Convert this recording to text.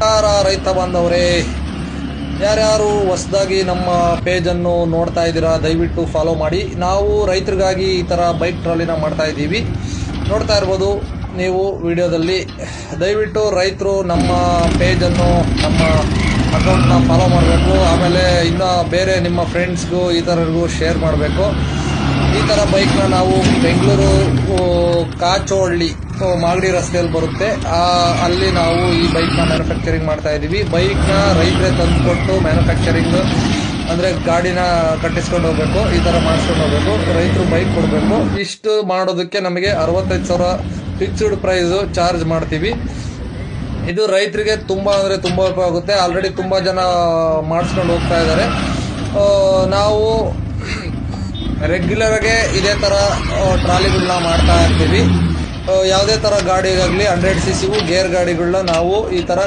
ನಮಸ್ಕಾರ ರೈತ ಬಾಂಧವರೇ, ಯಾರ್ಯಾರು ಹೊಸದಾಗಿ ನಮ್ಮ ಪೇಜನ್ನು ನೋಡ್ತಾ ಇದ್ದೀರಾ ದಯವಿಟ್ಟು ಫಾಲೋ ಮಾಡಿ. ನಾವು ರೈತರಿಗಾಗಿ ಈ ಥರ ಬೈಕ್ ಟ್ರಾಲಿನ ಮಾಡ್ತಾ ಇದ್ದೀವಿ, ನೋಡ್ತಾ ಇರ್ಬೋದು ನೀವು ವಿಡಿಯೋದಲ್ಲಿ. ದಯವಿಟ್ಟು ರೈತರು ನಮ್ಮ ಪೇಜನ್ನು, ನಮ್ಮ ಅಕೌಂಟ್ನ ಫಾಲೋ ಮಾಡಬೇಕು. ಆಮೇಲೆ ಇನ್ನು ಬೇರೆ ನಿಮ್ಮ ಫ್ರೆಂಡ್ಸ್ಗೂ ಈ ಥರರಿಗೂ ಶೇರ್ ಮಾಡಬೇಕು. ಈ ಥರ ಬೈಕ್ನ ನಾವು ಬೆಂಗಳೂರು ಕಾಚೋಹಳ್ಳಿ ಮಾಗಡಿ ರಸ್ತೆಯಲ್ಲಿ ಬರುತ್ತೆ, ಅಲ್ಲಿ ನಾವು ಈ ಬೈಕ್ನ ಮ್ಯಾನುಫ್ಯಾಕ್ಚರಿಂಗ್ ಮಾಡ್ತಾ ಇದ್ದೀವಿ. ಬೈಕ್ನ ರೈತರೇ ತಂದುಕೊಟ್ಟು ಮ್ಯಾನುಫ್ಯಾಕ್ಚರಿಂಗ್ ಅಂದರೆ ಗಾಡಿನ ಕಟ್ಟಿಸ್ಕೊಂಡು ಹೋಗಬೇಕು, ಈ ಥರ ಮಾಡಿಸ್ಕೊಂಡು ಹೋಗಬೇಕು. ರೈತರು ಬೈಕ್ ಕೊಡಬೇಕು. ಇಷ್ಟು ಮಾಡೋದಕ್ಕೆ ನಮಗೆ 65,000 ಫಿಕ್ಸ್ಡ್ ಪ್ರೈಸು ಚಾರ್ಜ್ ಮಾಡ್ತೀವಿ. ಇದು ರೈತರಿಗೆ ತುಂಬ ಅಂದರೆ ತುಂಬ ಉಪಯೋಗ ಆಗುತ್ತೆ. ಆಲ್ರೆಡಿ ತುಂಬ ಜನ ಮಾಡಿಸ್ಕೊಂಡು ಹೋಗ್ತಾ ಇದ್ದಾರೆ. ನಾವು ರೆಗ್ಯುಲರಾಗೆ ಇದೇ ಥರ ಟ್ರಾಲಿಗಳನ್ನ ಮಾಡ್ತಾ ಇರ್ತೀವಿ. ಯಾವುದೇ ಥರ ಗಾಡಿಗಾಗಲಿ 100cc ಗೇರ್ ಗಾಡಿಗಳನ್ನ ನಾವು ಈ ಥರ